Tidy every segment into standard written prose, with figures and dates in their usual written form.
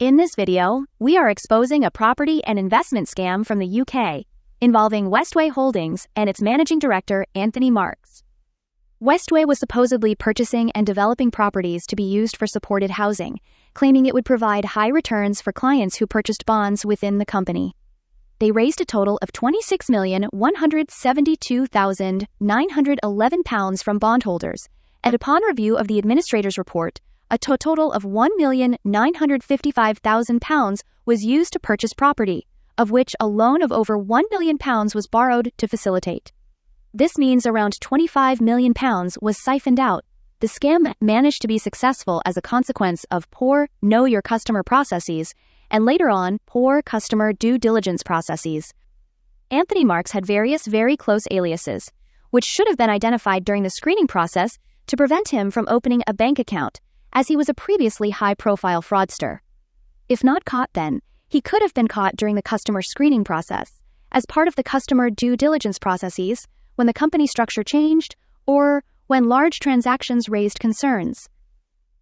In this video, we are exposing a property and investment scam from the UK involving Westway Holdings and its managing director, Anthony Marks. Westway was supposedly purchasing and developing properties to be used for supported housing, claiming it would provide high returns for clients who purchased bonds within the company. They raised a total of £26,172,911 from bondholders, and upon review of the administrator's report, a total of £1,955,000 was used to purchase property, of which a loan of over £1 million was borrowed to facilitate. This means around £25 million was siphoned out. The scam managed to be successful as a consequence of poor know your customer processes and later on poor customer due diligence processes. Anthony Marks had various very close aliases, which should have been identified during the screening process to prevent him from opening a bank account, as he was a previously high-profile fraudster. If not caught then, he could have been caught during the customer screening process, as part of the customer due diligence processes, when the company structure changed, or when large transactions raised concerns.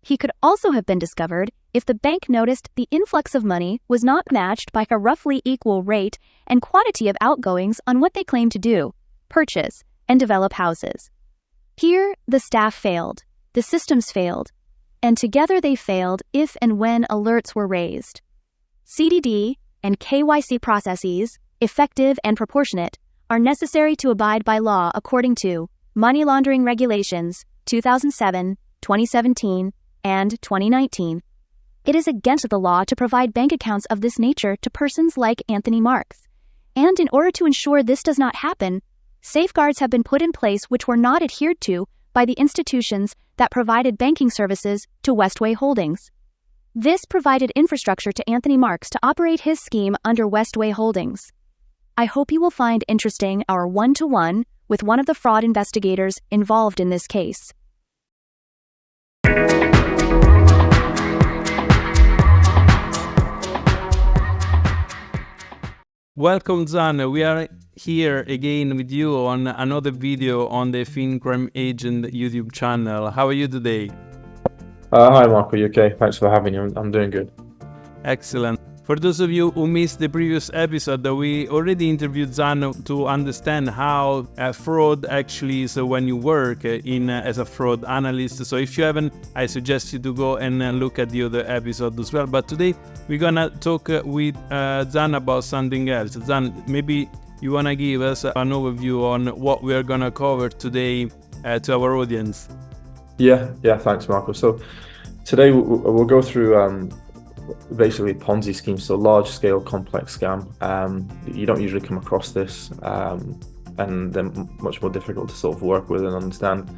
He could also have been discovered if the bank noticed the influx of money was not matched by a roughly equal rate and quantity of outgoings on what they claimed to do, purchase, and develop houses. Here, the staff failed, the systems failed, and together they failed if and when alerts were raised. CDD and KYC processes, effective and proportionate, are necessary to abide by law according to Money Laundering Regulations 2007, 2017, and 2019. It is against the law to provide bank accounts of this nature to persons like Anthony Marks. And in order to ensure this does not happen, safeguards have been put in place which were not adhered to by the institutions that provided banking services to Westway Holdings. This provided infrastructure to Anthony Marks to operate his scheme under Westway Holdings. I hope you will find interesting our one-to-one with one of the fraud investigators involved in this case. Welcome, Zan. We are here again with you on another video on the FinCrime Agent YouTube channel. How are you today? Hi, Marco. You okay? Thanks for having me. I'm doing good. Excellent. For those of you who missed the previous episode, we already interviewed Zan to understand how fraud actually is when you work as a fraud analyst. So if you haven't, I suggest you to go and look at the other episode as well. But today we're gonna talk with Zan about something else. Zan, maybe you wanna give us an overview on what we are gonna cover today to our audience. Yeah. Thanks, Marco. So today we'll go through basically Ponzi schemes, so large-scale complex scam. You don't usually come across this, and they're much more difficult to sort of work with and understand.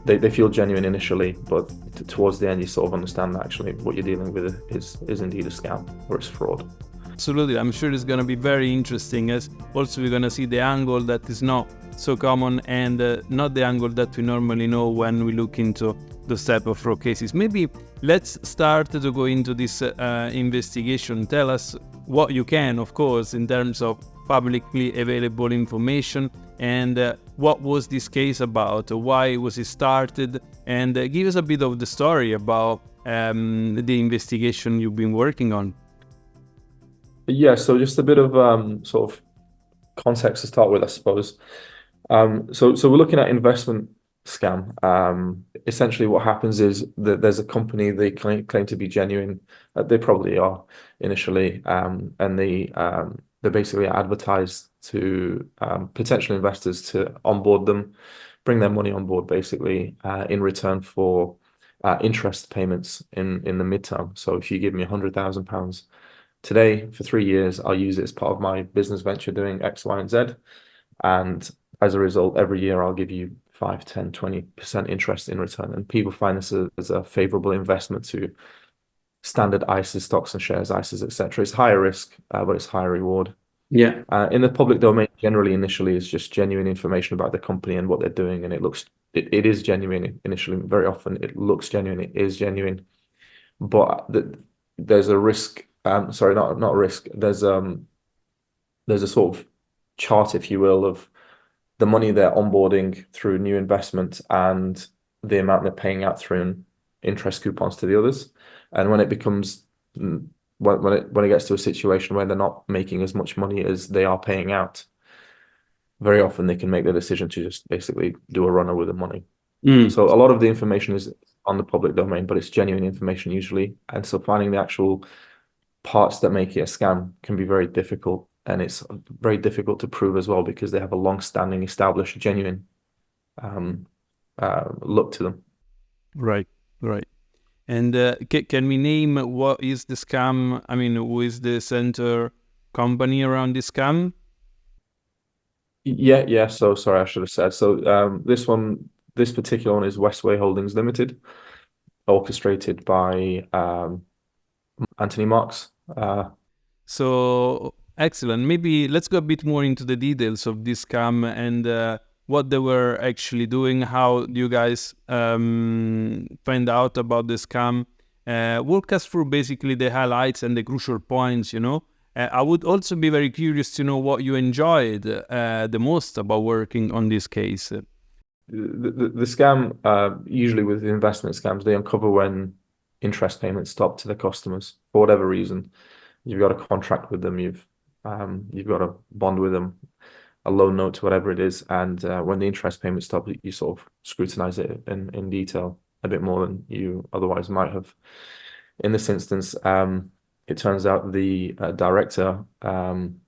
They feel genuine initially, but towards the end you sort of understand that actually what you're dealing with is indeed a scam or it's fraud. Absolutely, I'm sure it's going to be very interesting, as also we're going to see the angle that is not so common and not the angle that we normally know when we look into those type of fraud cases. Maybe let's start to go into this investigation. Tell us what you can, of course, in terms of publicly available information, and what was this case about, why was it started, and give us a bit of the story about the investigation you've been working on. Yeah, so just a bit of sort of context to start with, I suppose. So we're looking at investment scam. Essentially what happens is that there's a company, they claim to be genuine. They probably are initially, and they basically advertise to potential investors to onboard them, bring their money on board basically in return for interest payments in the midterm. So if you give me £100,000 today for 3 years, I'll use it as part of my business venture doing X, Y, and Z. And as a result, every year I'll give you 5, 10, 20% interest in return. And people find this as a favorable investment to standard ISAs, stocks and shares, ISAs, etc. It's higher risk, but it's higher reward. Yeah. In the public domain, generally, initially, it's just genuine information about the company and what they're doing. And it is genuine initially. Very often it looks genuine, it is genuine. But there's a risk, sorry, not a risk. There's a sort of chart, if you will, of the money they're onboarding through new investment and the amount they're paying out through interest coupons to the others. And when it becomes when it gets to a situation where they're not making as much money as they are paying out, very often they can make the decision to just basically do a runner with the money. So a lot of the information is on the public domain, but it's genuine information usually. And so finding the actual parts that make it a scam can be very difficult. And it's very difficult to prove as well because they have a long-standing, established, genuine look to them. Right, right. And can we name what is the scam? I mean, who is the center company around this scam? Yeah. So sorry, I should have said. So this particular one is Westway Holdings Limited, orchestrated by Anthony Marks. So excellent. Maybe let's go a bit more into the details of this scam and what they were actually doing. How do you guys find out about the scam? Walk us through basically the highlights and the crucial points, you know. I would also be very curious to know what you enjoyed the most about working on this case. The scam, usually with investment scams, they uncover when interest payments stop to the customers for whatever reason. You've got a contract with them, you've got a bond with them, a loan note, whatever it is, and when the interest payments stop, you sort of scrutinize it in detail a bit more than you otherwise might have. In this instance, it turns out the director, Anthony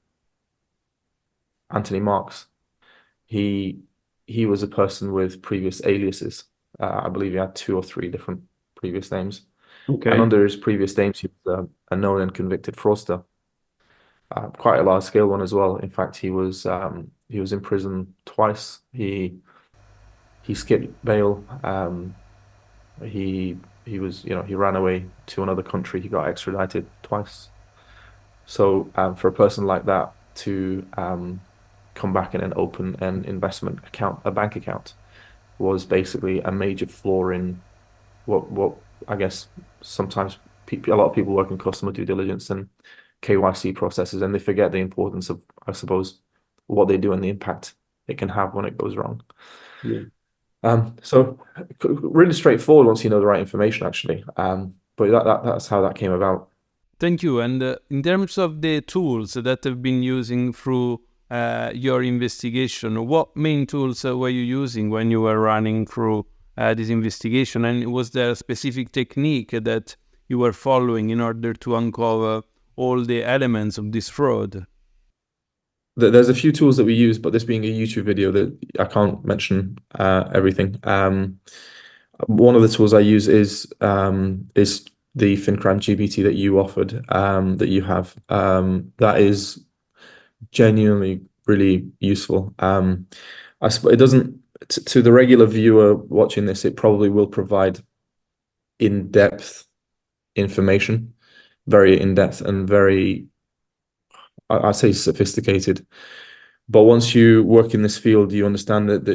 Marks, he was a person with previous aliases. I believe he had 2 or 3 different previous names. Okay. And under his previous names, he was a known and convicted fraudster. Quite a large scale one as well. In fact, he was in prison twice. He skipped bail. He was, he ran away to another country. He got extradited twice. So for a person like that to come back in and open an investment account, a bank account, was basically a major flaw in what I guess sometimes a lot of people work in customer due diligence and KYC processes, and they forget the importance of, I suppose, what they do and the impact it can have when it goes wrong. Yeah. So really straightforward once you know the right information, actually. But that's how that came about. Thank you. And in terms of the tools that have been using through your investigation, what main tools were you using when you were running through this investigation? And was there a specific technique that you were following in order to uncover all the elements of this fraud? There's a few tools that we use, but this being a YouTube video, that I can't mention everything. One of the tools I use is the FinCrime GPT that you offered, that you have. That is genuinely really useful. It doesn't, to the regular viewer watching this, it probably will provide in-depth information, very in-depth and very, I'd say, sophisticated. But once you work in this field, you understand that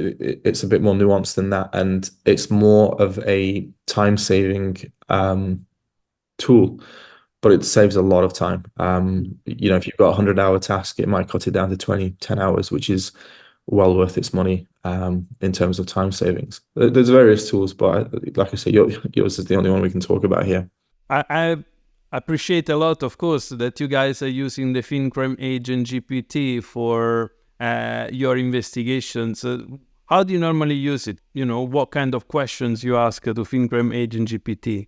it's a bit more nuanced than that, and it's more of a time-saving tool, but it saves a lot of time. If you've got a 100-hour task, it might cut it down to 10 hours, which is well worth its money in terms of time savings. There's various tools, but like I say, yours is the only one we can talk about here. I appreciate a lot, of course, that you guys are using the FinCrime Agent GPT for your investigations. How do you normally use it? What kind of questions you ask to FinCrime Agent GPT?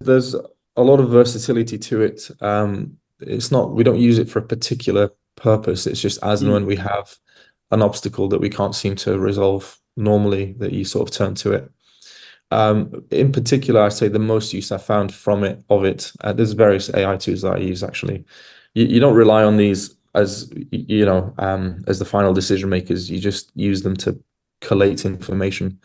There's a lot of versatility to it. We don't use it for a particular purpose. It's just as and when we have an obstacle that we can't seem to resolve normally, that you sort of turn to it. In particular, I say the most use I found of it. There's various AI tools that I use actually. You don't rely on these as as the final decision makers. You just use them to collate information.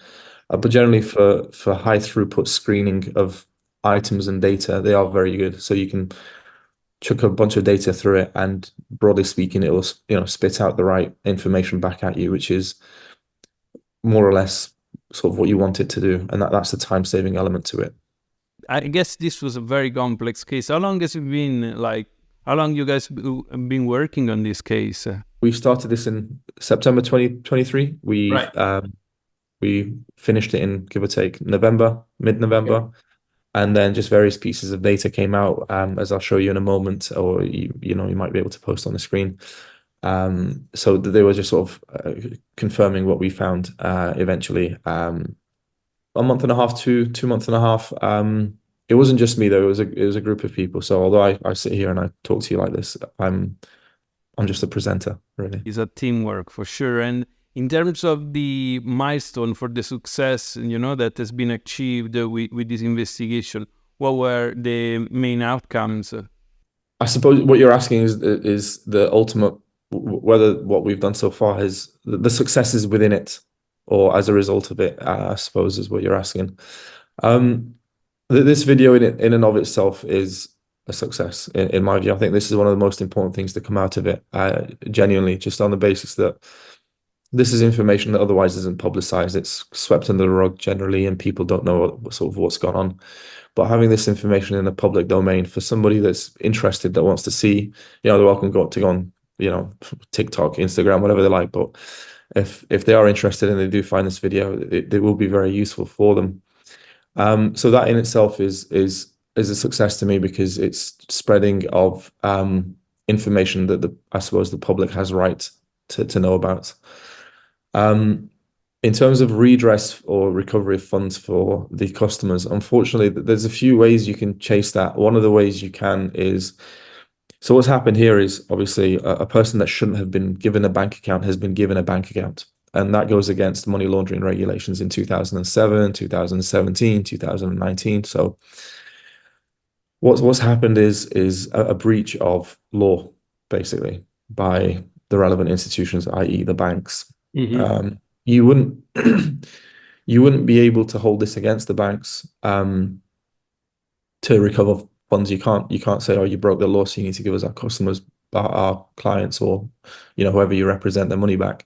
But generally, for high throughput screening of items and data, they are very good. So you can chuck a bunch of data through it, and broadly speaking, it will spit out the right information back at you, which is more or less sort of what you want it to do, and that's the time-saving element to it. I guess this was a very complex case. How long has it been? How long you guys been working on this case? We started this in September 2023. Right. We finished it in, give or take, November, mid-November. And then just various pieces of data came out, as I'll show you in a moment, or you might be able to post on the screen. So they were just sort of confirming what we found eventually. A month and a half, 2 months and a half. It wasn't just me though; it was a group of people. So although I sit here and I talk to you like this, I'm just a presenter, really. It's a teamwork for sure. And in terms of the milestone for the success, that has been achieved with this investigation, what were the main outcomes? I suppose what you're asking is the ultimate, whether what we've done so far has the successes within it or as a result of it, I suppose is what you're asking. This video in and of itself is a success in my view. I think this is one of the most important things to come out of it, genuinely, just on the basis that this is information that otherwise isn't publicized. It's swept under the rug generally, and people don't know sort of what's gone on. But having this information in the public domain for somebody that's interested, that wants to see, they're welcome to go on, TikTok, Instagram, whatever they like. But if they are interested and they do find this video, it will be very useful for them. So that in itself is a success to me, because it's spreading of information that I suppose the public has right to know about. In terms of redress or recovery of funds for the customers, unfortunately, there's a few ways you can chase that. One of the ways you can is, so what's happened here is obviously a person that shouldn't have been given a bank account has been given a bank account. And that goes against money laundering regulations in 2007, 2017, 2019. So what's happened is a breach of law, basically, by the relevant institutions, i.e. the banks. You wouldn't you wouldn't be able to hold this against the banks to recover funds. You can't say, oh, you broke the law, so you need to give us our customers, our clients, or whoever you represent, their money back.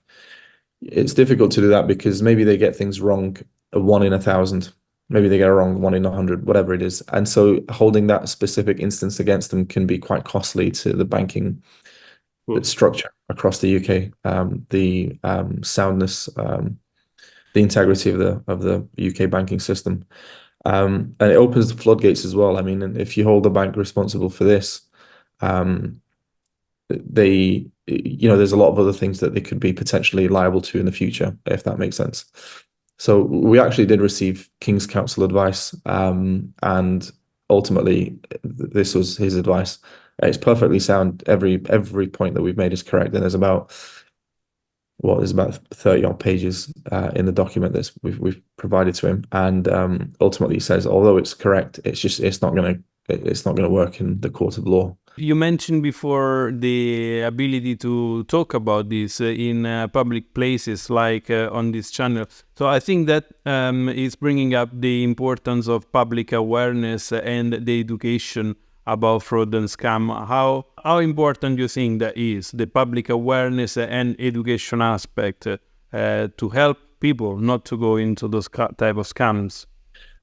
It's difficult to do that because maybe they get things wrong 1 in 1,000. Maybe they get it wrong 1 in 100, whatever it is. And so holding that specific instance against them can be quite costly to the banking structure across the UK. The soundness, the integrity of the UK banking system. And it opens the floodgates as well. I mean, if you hold the bank responsible for this, there's a lot of other things that they could be potentially liable to in the future, if that makes sense. So we actually did receive King's Counsel advice, and ultimately this was his advice. It's perfectly sound. Every point that we've made is correct, and there's about 30 odd pages in the document that we've provided to him, and ultimately he says, although it's correct, it's not going to work in the court of law. You mentioned before the ability to talk about this in public places, like on this channel. So I think that is bringing up the importance of public awareness and the education about fraud and scam. How important do you think that is, the public awareness and education aspect, to help people not to go into those type of scams?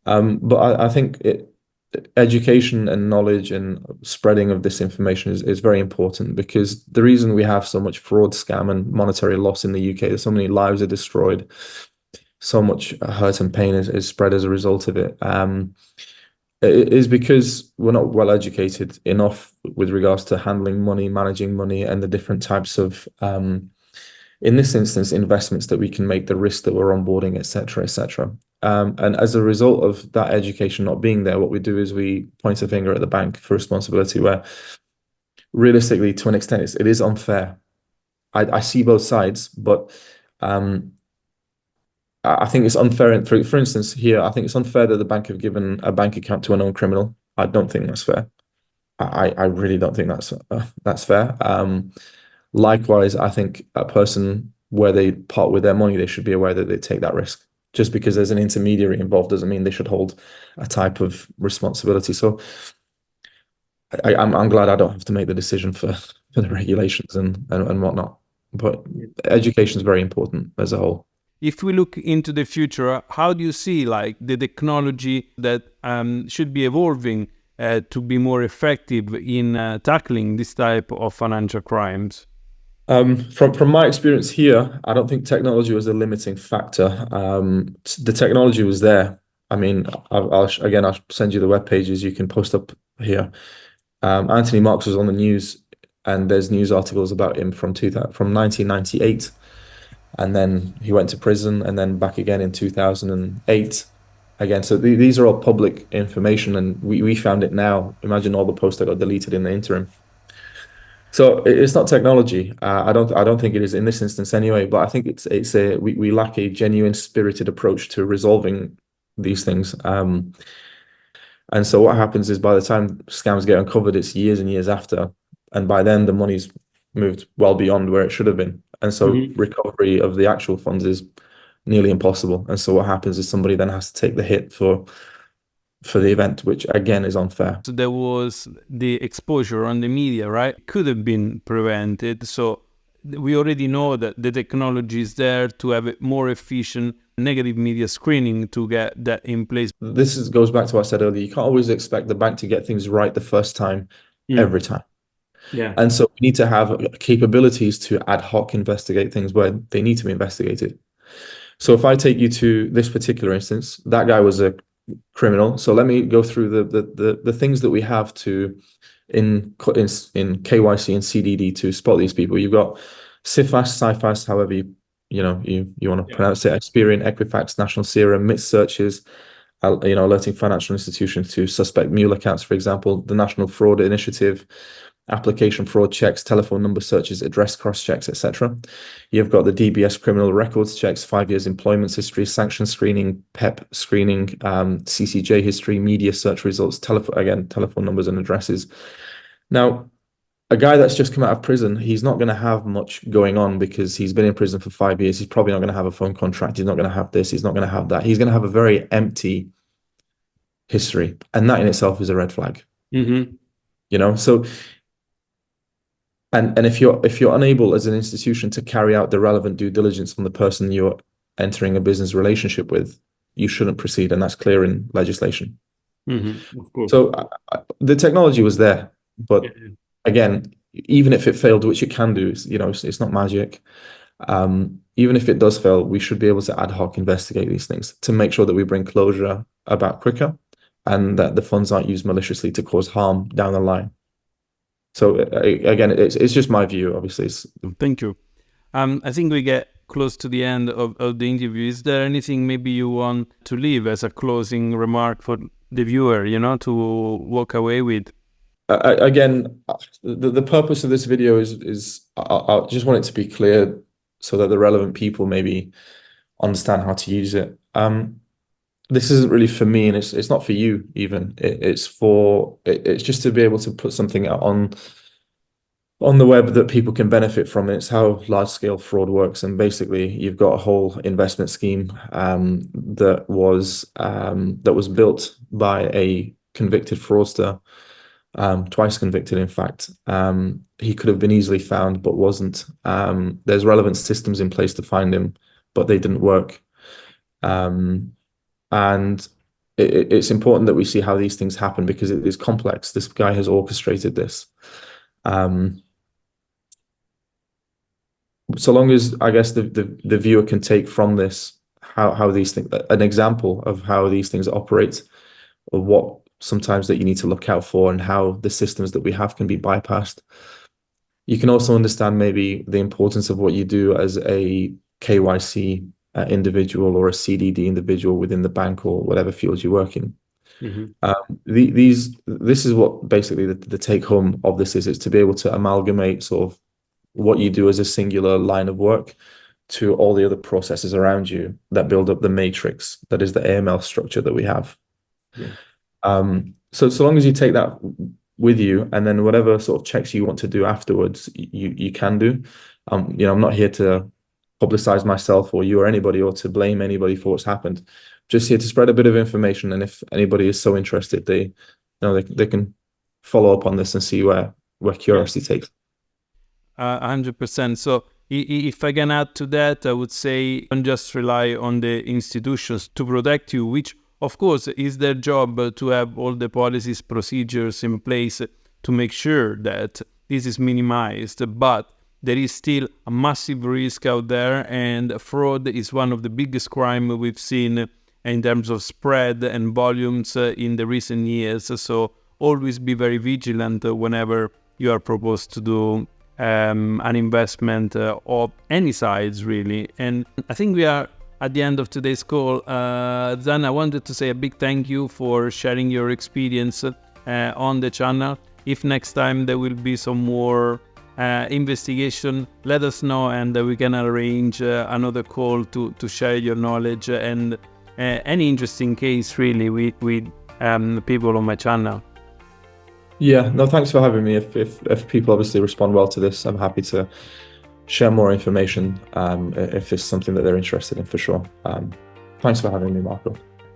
But I think education and knowledge and spreading of this information is very important, because the reason we have so much fraud, scam, and monetary loss in the UK, so many lives are destroyed, so much hurt and pain is spread as a result of it. It is because we're not well educated enough with regards to handling money, managing money, and the different types of, in this instance, investments that we can make, the risk that we're onboarding, etc., etc. And as a result of that education not being there, what we do is we point a finger at the bank for responsibility, where realistically, to an extent, it is unfair. I see both sides, but I think it's unfair. For instance, here, I think it's unfair that the bank have given a bank account to a known criminal. I don't think that's fair. I really don't think that's fair. Likewise, I think a person, where they part with their money, they should be aware that they take that risk. Just because there's an intermediary involved doesn't mean they should hold a type of responsibility. So I'm glad I don't have to make the decision for the regulations and whatnot. But education is very important as a whole. If we look into the future, how do you see like the technology that should be evolving to be more effective in tackling this type of financial crimes? From my experience here, I don't think technology was a limiting factor. The technology was there. I mean, I'll send you the web pages you can post up here. Anthony Marks was on the news, and there's news articles about him from 1998, and then he went to prison, and then back again in 2008. Again, so these are all public information, and we found it now. Imagine all the posts that got deleted in the interim. So it's not technology. I don't think it is in this instance anyway. But I think we lack a genuine spirited approach to resolving these things. And so what happens is by the time scams get uncovered, it's years and years after, and by then the money's moved well beyond where it should have been, and so recovery of the actual funds is nearly impossible. And so what happens is somebody then has to take the hit for the event, which again is unfair. So there was the exposure on the media, right? Could have been prevented. So we already know that the technology is there to have a more efficient negative media screening to get that in place. Goes back to what I said earlier. You can't always expect the bank to get things right the first time, every time. Yeah. And so we need to have capabilities to ad hoc investigate things where they need to be investigated. So if I take you to this particular instance, that guy was a criminal. So let me go through the things that we have to in KYC and CDD to spot these people. You've got CIFAS, however you want to pronounce it, Experian, Equifax, National Serum, MIT searches, alerting financial institutions to suspect mule accounts, for example, the National Fraud Initiative, application fraud checks, telephone number searches, address cross checks, etc. You've got the DBS criminal records checks, 5 years employment history, sanction screening, PEP screening, CCJ history, media search results, telephone numbers and addresses. Now, a guy that's just come out of prison, he's not going to have much going on because he's been in prison for 5 years. He's probably not going to have a phone contract. He's not going to have this. He's not going to have that. He's going to have a very empty history. And that in itself is a red flag. So, and if you're unable as an institution to carry out the relevant due diligence on the person you're entering a business relationship with, you shouldn't proceed. And that's clear in legislation. Of course. So the technology was there, but again, even if it failed, which it can do, it's not magic. Even if it does fail, we should be able to ad hoc investigate these things to make sure that we bring closure about quicker and that the funds aren't used maliciously to cause harm down the line. So again, it's just my view, obviously. Thank you. I think we get close to the end of the interview. Is there anything maybe you want to leave as a closing remark for the viewer, to walk away with? Again, the purpose of this video is I just want it to be clear so that the relevant people maybe understand how to use it. This isn't really for me, and it's not for you even. It's just to be able to put something out on the web that people can benefit from. It's how large-scale fraud works, and basically, you've got a whole investment scheme that was built by a convicted fraudster. Twice convicted, in fact. He could have been easily found, but wasn't. There's relevant systems in place to find him, but they didn't work. And it's important that we see how these things happen because it is complex. This guy has orchestrated this. So long as, I guess, the viewer can take from this how these things, an example of how these things operate, or what sometimes that you need to look out for, and how the systems that we have can be bypassed. You can also understand maybe the importance of what you do as a KYC individual or a CDD individual within the bank or whatever field you work in. This is what basically the take home of this is to be able to amalgamate sort of what you do as a singular line of work to all the other processes around you that build up the matrix that is the AML structure that we have. So long as you take that with you, and then whatever sort of checks you want to do afterwards, you can do. I'm not here to publicize myself or you or anybody, or to blame anybody for what's happened. Just here to spread a bit of information, and if anybody is so interested, they can follow up on this and see where curiosity takes. 100%. So if I can add to that, I would say don't just rely on the institutions to protect you, which of course is their job to have all the policies, procedures in place to make sure that this is minimized. But there is still a massive risk out there, and fraud is one of the biggest crimes we've seen in terms of spread and volumes in the recent years. So always be very vigilant whenever you are proposed to do an investment of any size, really. And I think we are at the end of today's call. Zan, I wanted to say a big thank you for sharing your experience on the channel. If next time there will be some more investigation, let us know, and we can arrange another call to share your knowledge and any interesting case really with people on my channel. Yeah, no, thanks for having me. If people obviously respond well to this, I'm happy to share more information if it's something that they're interested in, for sure. Thanks for having me, Marco.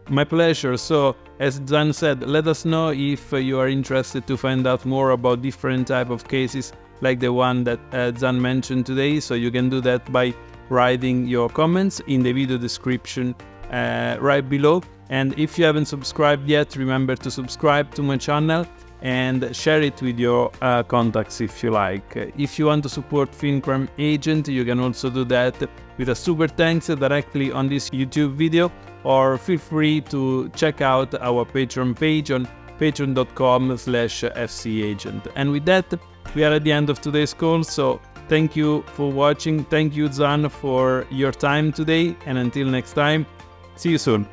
My pleasure. So, as Zan said, let us know if you are interested to find out more about different type of cases like the one that Zan mentioned today. So you can do that by writing your comments in the video description right below. And if you haven't subscribed yet, remember to subscribe to my channel and share it with your contacts if you like. If you want to support FinCrime Agent, you can also do that with a super thanks directly on this YouTube video, or feel free to check out our Patreon page on patreon.com/fcagent. And with that, we are at the end of today's call, so thank you for watching. Thank you, Zan, for your time today, and until next time, see you soon.